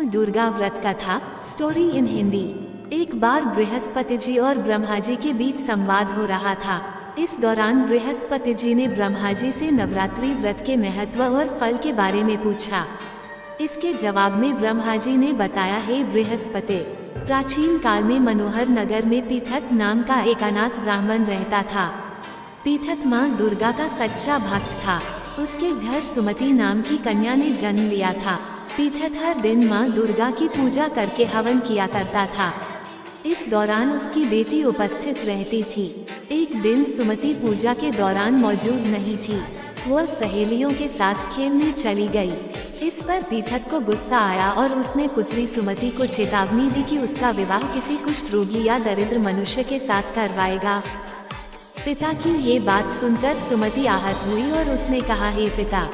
दुर्गा व्रत कथा story in Hindi. एक बार बृहस्पति जी और ब्रह्मा जी के बीच संवाद हो रहा था। इस दौरान बृहस्पति जी ने ब्रह्मा जी से नवरात्रि व्रत के महत्व और फल के बारे में पूछा। इसके जवाब में ब्रह्मा जी ने बताया, हे बृहस्पति, प्राचीन काल में मनोहर नगर में पीठत नाम का एक अनाथ ब्राह्मण रहता था। पीठत माँ दुर्गा का सच्चा भक्त था। उसके घर सुमति नाम की कन्या ने जन्म लिया था। पीठत हर दिन माँ दुर्गा की पूजा करके हवन किया करता था। इस दौरान उसकी बेटी उपस्थित रहती थी। एक दिन सुमति पूजा के दौरान मौजूद नहीं थी। वह सहेलियों के साथ खेलने चली गई। इस पर पीठत को गुस्सा आया और उसने पुत्री सुमति को चेतावनी दी कि उसका विवाह किसी कुष्ठ रोगी या दरिद्र मनुष्य के साथ करवाएगा। पिता की ये बात सुनकर सुमति आहत हुई और उसने कहा, हे पिता,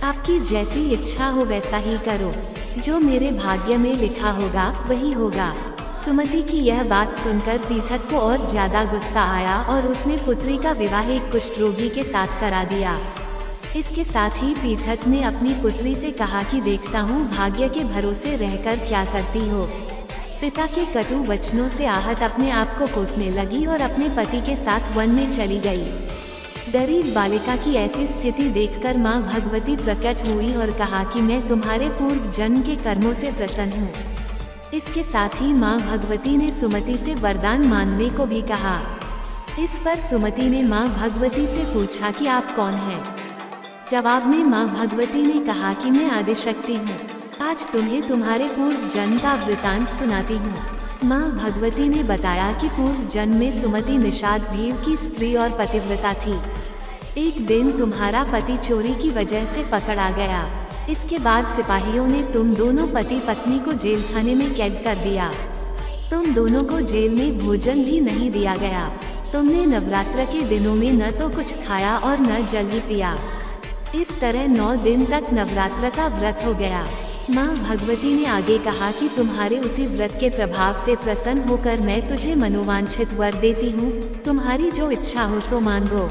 आपकी जैसी इच्छा हो वैसा ही करो। जो मेरे भाग्य में लिखा होगा वही होगा। सुमति की यह बात सुनकर पीठत को और ज्यादा गुस्सा आया और उसने पुत्री का विवाह एक कुष्ठ रोगी के साथ करा दिया। इसके साथ ही पीठत ने अपनी पुत्री से कहा कि देखता हूँ भाग्य के भरोसे रहकर क्या करती हो। पिता के कटु वचनों से आहत अपने आप को कोसने लगी और अपने पति के साथ वन में चली गई। गरीब बालिका की ऐसी स्थिति देखकर माँ भगवती प्रकट हुई और कहा कि मैं तुम्हारे पूर्व जन्म के कर्मों से प्रसन्न हूँ। इसके साथ ही माँ भगवती ने सुमति से वरदान मांगने को भी कहा। इस पर सुमति ने माँ भगवती से पूछा कि आप कौन हैं? जवाब में माँ भगवती ने कहा कि मैं आदिशक्ति हूँ। आज तुम्हें तुम्हारे पूर्व जन्म का वृतांत सुनाती हूँ। माँ भगवती ने बताया कि पूर्व जन्म में सुमति निषाद भीर की स्त्री और पतिव्रता थी। एक दिन तुम्हारा पति चोरी की वजह से पकड़ा गया। इसके बाद सिपाहियों ने तुम दोनों पति पत्नी को जेल खाने में कैद कर दिया। तुम दोनों को जेल में भोजन भी नहीं दिया गया। तुमने नवरात्र के दिनों में न तो कुछ खाया और न जल ही पिया। इस तरह 9 दिन तक नवरात्र का व्रत हो गया। माँ भगवती ने आगे कहा कि तुम्हारे उसी व्रत के प्रभाव से प्रसन्न होकर मैं तुझे मनोवांछित वर देती हूँ। तुम्हारी जो इच्छा हो सो मांगो।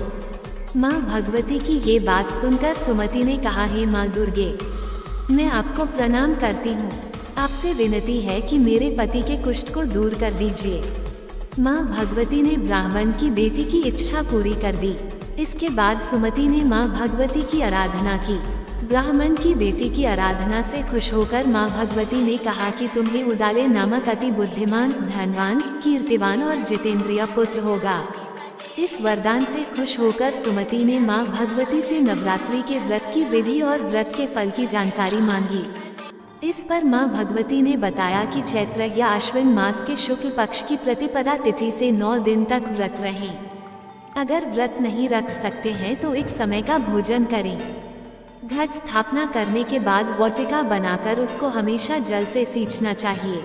माँ भगवती की ये बात सुनकर सुमति ने कहा, हे माँ दुर्गे, मैं आपको प्रणाम करती हूँ। आपसे विनती है कि मेरे पति के कुष्ठ को दूर कर दीजिए। माँ भगवती ने ब्राह्मण की बेटी की इच्छा पूरी कर दी। इसके बाद सुमति ने माँ भगवती की आराधना की। ब्राह्मण की बेटी की आराधना से खुश होकर माँ भगवती ने कहा कि तुम्हें उदाले नामक अति बुद्धिमान, धनवान, कीर्तिवान और जितेंद्रिय पुत्र होगा। इस वरदान से खुश होकर सुमति ने माँ भगवती से नवरात्रि के व्रत की विधि और व्रत के फल की जानकारी मांगी। इस पर माँ भगवती ने बताया कि चैत्र या अश्विन मास के शुक्ल पक्ष की प्रतिपदा तिथि से 9 दिन तक व्रत रहें। अगर व्रत नहीं रख सकते हैं तो एक समय का भोजन करें। घट स्थापना करने के बाद वाटिका बनाकर उसको हमेशा जल से सींचना चाहिए।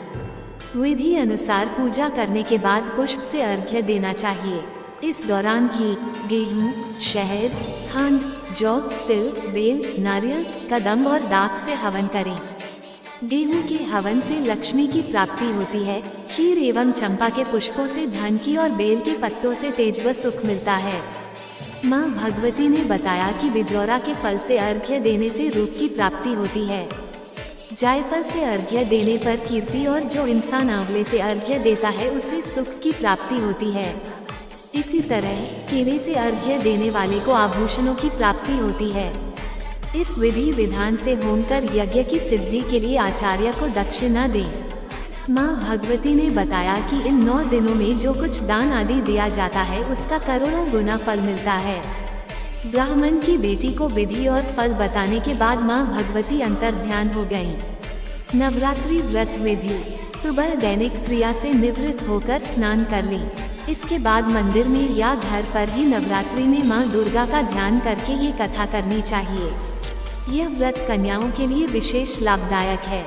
विधि अनुसार पूजा करने के बाद पुष्प से अर्घ्य देना चाहिए। इस दौरान घी, गेहूं, शहद, खंड, जौ, तिल, बेल, नारियल, कदम्ब और दाख से हवन करें। गेहूं के हवन से लक्ष्मी की प्राप्ति होती है। खीर एवं चंपा के पुष्पों से धन की और बेल के पत्तों से तेज व सुख मिलता है। माँ भगवती ने बताया कि बिजौरा के फल से अर्घ्य देने से रूप की प्राप्ति होती है। जायफल से अर्घ्य देने पर कीर्ति और जो इंसान आंवले से अर्घ्य देता है उसे सुख की प्राप्ति होती है। इसी तरह केले से अर्घ्य देने वाले को आभूषणों की प्राप्ति होती है। इस विधि विधान से होम कर यज्ञ की सिद्धि के लिए आचार्य को दक्षिणा दें। माँ भगवती ने बताया कि इन 9 दिनों में जो कुछ दान आदि दिया जाता है उसका करोड़ों गुना फल मिलता है। ब्राह्मण की बेटी को विधि और फल बताने के बाद माँ भगवती अंतर ध्यान हो गईं। नवरात्रि व्रत विधि: सुबह दैनिक क्रिया से निवृत्त होकर स्नान कर लें। इसके बाद मंदिर में या घर पर ही नवरात्रि में माँ दुर्गा का ध्यान करके ये कथा करनी चाहिए। यह व्रत कन्याओं के लिए विशेष लाभदायक है।